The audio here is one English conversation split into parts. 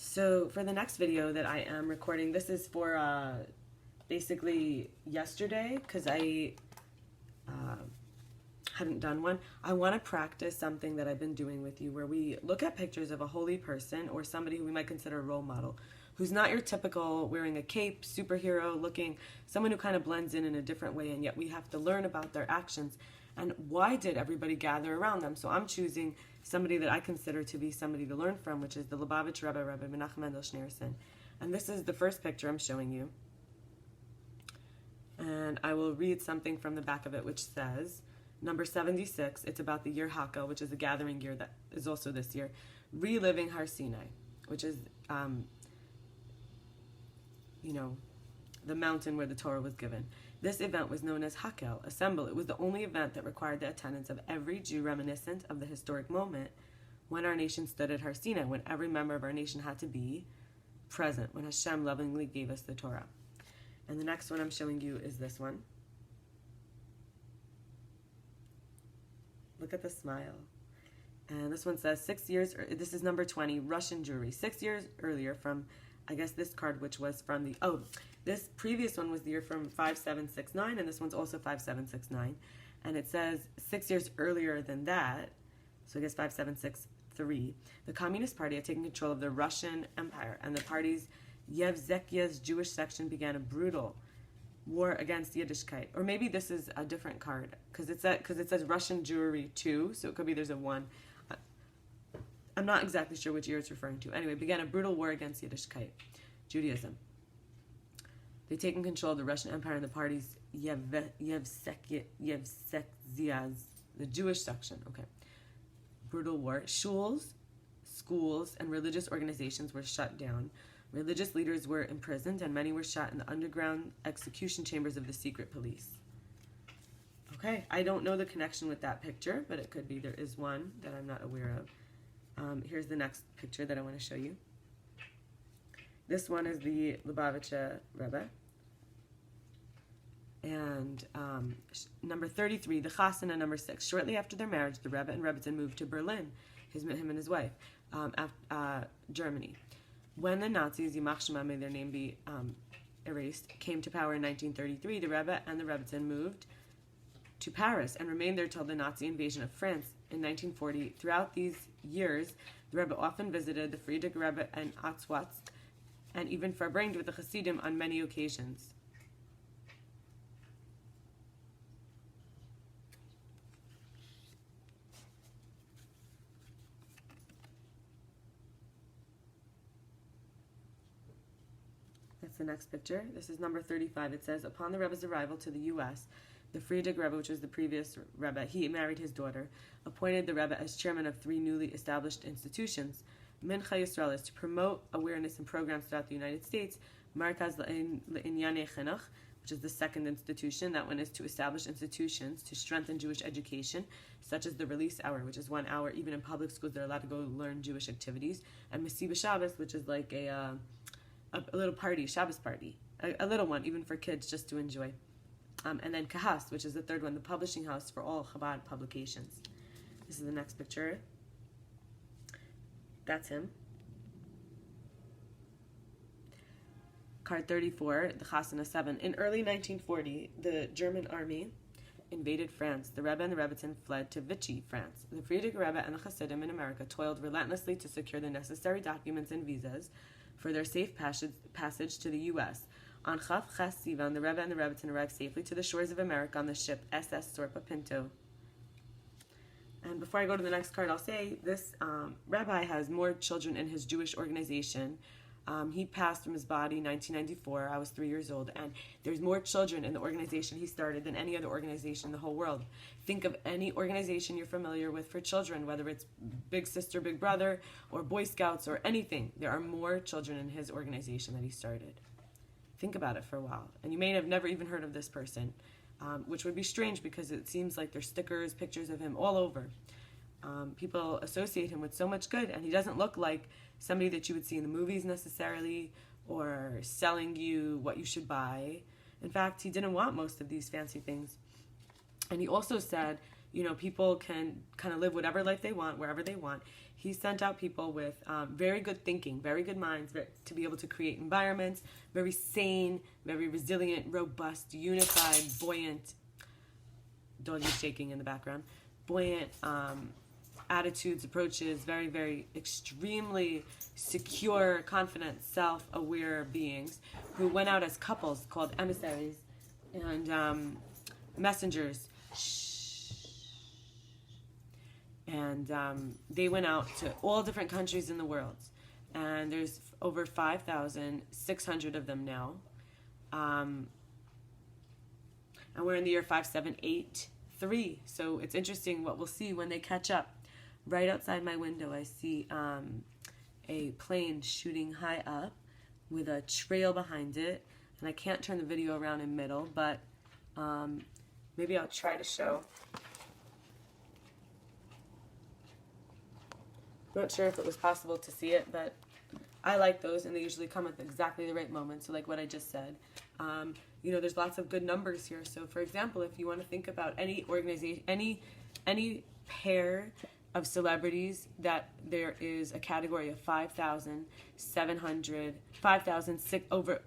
So for the next video that I am recording, this is for basically yesterday, because I hadn't done one. I want to practice something that I've been doing with you, where we look at pictures of a holy person or somebody who we might consider a role model, who's not your typical wearing a cape, superhero looking, someone who kind of blends in a different way, and yet we have to learn about their actions and why did everybody gather around them. So I'm choosing somebody that I consider to be somebody to learn from, which is the Lubavitcher Rebbe, Rebbe Menachem Mendel Schneerson. And this is the first picture I'm showing you. And I will read something from the back of it, which says, number 76, it's about the year Hakel, which is a gathering year that is also this year, reliving Har Sinai, which is, the mountain where the Torah was given. This event was known as Hakel, assemble. It was the only event that required the attendance of every Jew reminiscent of the historic moment when our nation stood at Har Sinai, when every member of our nation had to be present, when Hashem lovingly gave us the Torah. And the next one I'm showing you is this one. Look at the smile. And this one says, this is number 20, Russian Jewry. 6 years earlier from, I guess this card, which was from this previous one was the year from 5769, and this one's also 5769. And it says 6 years earlier than that, so I guess 5763, the Communist Party had taken control of the Russian Empire, and the party's Yevzekia's Jewish section began a brutal war against Yiddishkeit. Or maybe this is a different card, because it says Russian Jewry 2, so it could be there's a 1. I'm not exactly sure which year it's referring to. Anyway, began a brutal war against Yiddishkeit, Judaism. They'd taken control of the Russian Empire and the party's Yevzekia's, the Jewish section. Okay. Brutal war. Shuls, schools, and religious organizations were shut down. Religious leaders were imprisoned, and many were shot in the underground execution chambers of the secret police. Okay, I don't know the connection with that picture, but it could be there is one that I'm not aware of. Here's the next picture that I want to show you. This one is the Lubavitcher Rebbe. And number 33, the Chasana, number 6. Shortly after their marriage, the Rebbe and Rebbetzin moved to Berlin, him and his wife, Germany. When the Nazis, Yimach Shema, may their name be erased, came to power in 1933, the Rebbe and the Rebbetzin moved to Paris and remained there till the Nazi invasion of France in 1940. Throughout these years, the Rebbe often visited the Frierdiker Rebbe and Atzwatsk, and even farbringed with the Hasidim on many occasions. That's the next picture. This is number 35. It says, upon the Rebbe's arrival to the U.S., the Frierdiker Rebbe, which was the previous Rebbe, he married his daughter, appointed the Rebbe as chairman of 3 newly established institutions. Mincha Yisrael is to promote awareness and programs throughout the United States. Markaz Le'inyanei Chinuch, which is the second institution. That one is to establish institutions to strengthen Jewish education, such as the Release Hour, which is 1 hour. Even in public schools, they're allowed to go learn Jewish activities. And Masiba Shabbos, which is like a little party, Shabbos party. A little one, even for kids, just to enjoy. And then Kahas, which is the third one, the publishing house for all Chabad publications. This is the next picture. That's him. Card 34, the Chasana 7. In early 1940, the German army invaded France. The Rebbe and the Rebbetzin fled to Vichy, France. The Frierdiker Rebbe and the Hasidim in America toiled relentlessly to secure the necessary documents and visas for their safe passage to the U.S. On Chav Ches Sivan, the Rebbe and the Rebbetzin arrived safely to the shores of America on the ship SS Sorpa Pinto. And before I go to the next card, I'll say this rabbi has more children in his Jewish organization. He passed from his body in 1994. I was 3 years old. And there's more children in the organization he started than any other organization in the whole world. Think of any organization you're familiar with for children, whether it's Big Sister, Big Brother, or Boy Scouts, or anything. There are more children in his organization that he started. Think about it for a while. And you may have never even heard of this person, which would be strange because it seems like there's stickers, pictures of him all over. People associate him with so much good, and he doesn't look like somebody that you would see in the movies necessarily, or selling you what you should buy. In fact, he didn't want most of these fancy things. And he also said people can kind of live whatever life they want, wherever they want. He sent out people with very good thinking, very good minds to be able to create environments, very sane, very resilient, robust, unified, buoyant, dog is shaking in the background, buoyant attitudes, approaches, very, very extremely secure, confident, self-aware beings who went out as couples called emissaries and messengers. And they went out to all different countries in the world. And there's over 5,600 of them now. And we're in the year 5783. So it's interesting what we'll see when they catch up. Right outside my window, I see a plane shooting high up with a trail behind it. And I can't turn the video around in middle, but maybe I'll try to show. I'm not sure if it was possible to see it, but I like those, and they usually come at exactly the right moment. So like what I just said, there's lots of good numbers here. So for example, if you want to think about any organization, any pair of celebrities that there is a category of 5,700,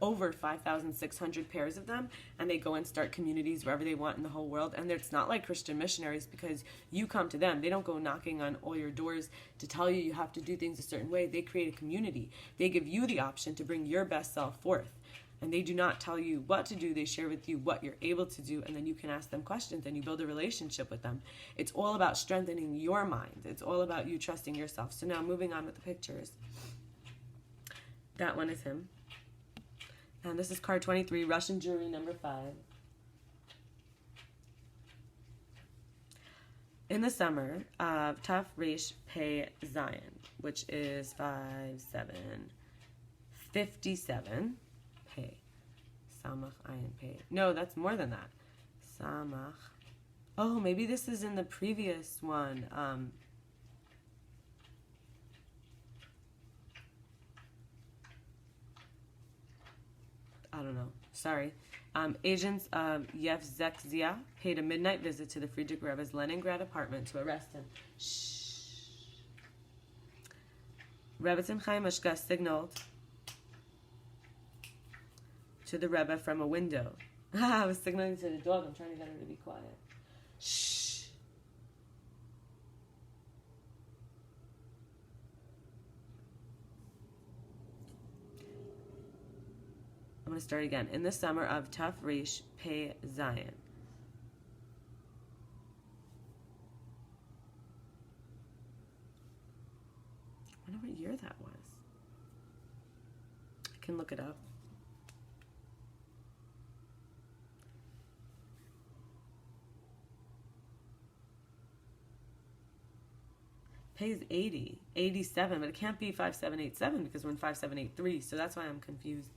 over 5,600 pairs of them, and they go and start communities wherever they want in the whole world. And it's not like Christian missionaries, because you come to them. They don't go knocking on all your doors to tell you you have to do things a certain way. They create a community. They give you the option to bring your best self forth. And they do not tell you what to do. They share with you what you're able to do, and then you can ask them questions and you build a relationship with them. It's all about strengthening your mind. It's all about you trusting yourself. So now moving on with the pictures. That one is him. And this is card 23, Russian Jewry number 5. In the summer of Taf Resh Pei Zion, which is 5757. Pei. Samach Ayin Pei. No, that's more than that. Samach. Oh, maybe this is in the previous one. I don't know. Sorry. Agents of Yevzekzia paid a midnight visit to the Friedrich Rebbe's Leningrad apartment to arrest him. Shh. Rebbetzin Chaim Mishka signaled to the Rebbe from a window. I was signaling to the dog. I'm trying to get her to be quiet. Shh. I'm going to start again. In the summer of Taf Resh Pei Zion. I wonder what year that was. I can look it up. Pei is 80, 87, but it can't be 5787 because we're in 5783, so that's why I'm confused.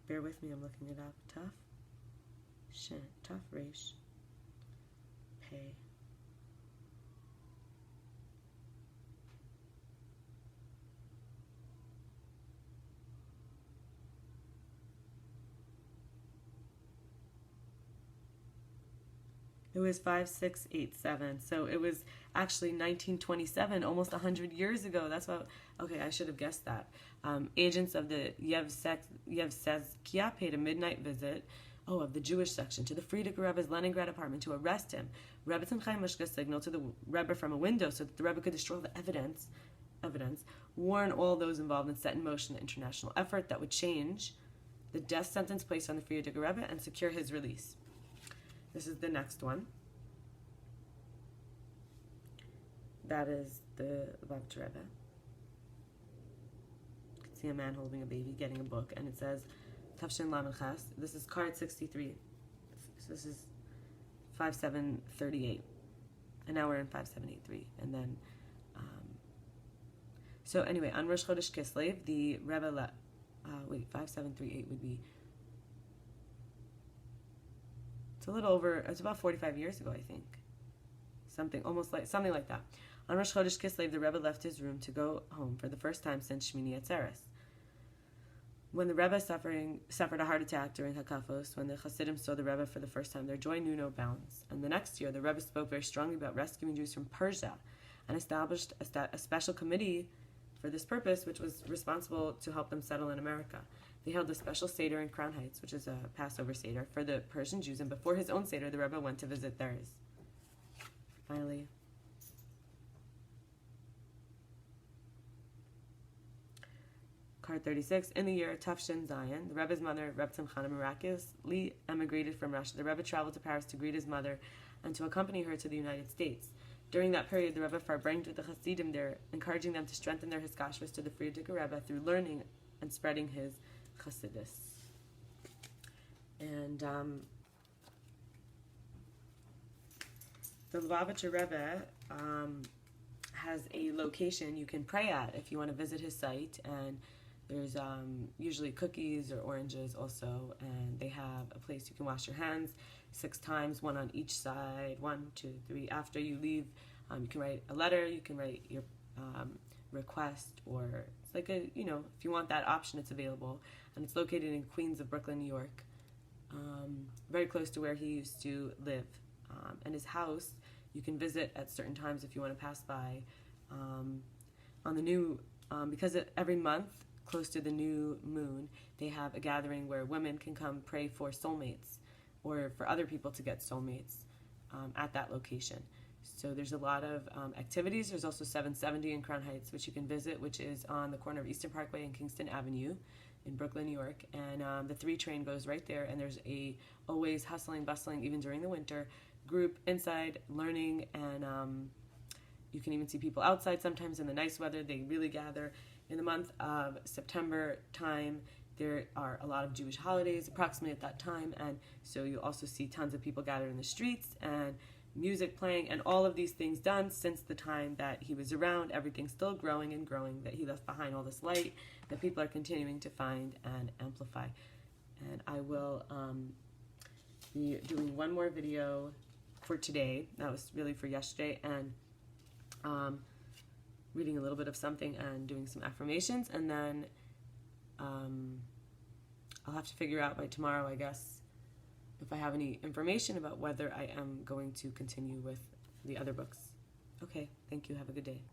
Bear with me, I'm looking it up. Taf Resh Pei. It was 5687, so it was actually 1927, almost 100 years ago. That's why, okay, I should have guessed that. Agents of the Yevsezkia paid a midnight visit, of the Jewish section, to the Friedrich Rebbe's Leningrad apartment to arrest him. Rebbetzin Chaim Mishka signaled to the Rebbe from a window so that the Rebbe could destroy the evidence, warn all those involved, and set in motion the international effort that would change the death sentence placed on the Friedrich Rebbe and secure his release. This is the next one. That is the Lubavitcher Rebbe. You can see a man holding a baby, getting a book, and it says, Tafshin Lamed Ches. This is card 63. So this is 5738. And now we're in 5783. And then, so anyway, on Rosh Chodesh Kislev, the Rebbe, 5738 would be, it's a little over, it's about 45 years ago, I think. something like that. On Rosh Chodesh Kislev, the Rebbe left his room to go home for the first time since Shmini Atzeres. When the Rebbe suffered a heart attack during Hakafos, when the Hasidim saw the Rebbe for the first time, their joy knew no bounds. And the next year, the Rebbe spoke very strongly about rescuing Jews from Persia and established a special committee for this purpose, which was responsible to help them settle in America. They held a special Seder in Crown Heights, which is a Passover Seder, for the Persian Jews, and before his own Seder, the Rebbe went to visit theirs. Finally, card 36. In the year Tafshin Zion, the Rebbe's mother, Reb Tzimchana, miraculously emigrated from Russia. The Rebbe traveled to Paris to greet his mother and to accompany her to the United States. During that period, the Rebbe farbranged with the Hasidim there, encouraging them to strengthen their hiskashvus to the Frierdiker Rebbe through learning and spreading his Chassidus. And the Lubavitcher Rebbe has a location you can pray at if you want to visit his site, and there's usually cookies or oranges also, and they have a place you can wash your hands 6 times, 1 on each side, 1, 2, 3. After you leave, you can write a letter, you can write your request, or it's like if you want that option, it's available. And it's located in Queens of Brooklyn, New York, very close to where he used to live. And his house, you can visit at certain times if you want to pass by. On the new, because every month, close to the new moon, they have a gathering where women can come pray for soulmates or for other people to get soulmates at that location. So there's a lot of activities. There's also 770 in Crown Heights, which you can visit, which is on the corner of Eastern Parkway and Kingston Avenue in Brooklyn, New York. And the 3 train goes right there, and there's a always hustling, bustling, even during the winter, group inside learning, and you can even see people outside sometimes in the nice weather. They really gather. In the month of September time, there are a lot of Jewish holidays approximately at that time, and so you also see tons of people gathered in the streets and music playing and all of these things done since the time that he was around. Everything's still growing and growing, that he left behind all this light that people are continuing to find and amplify. And I will be doing one more video for today. That was really for yesterday, and reading a little bit of something and doing some affirmations, and then I'll have to figure out by tomorrow, I guess, if I have any information about whether I am going to continue with the other books. Okay, thank you. Have a good day.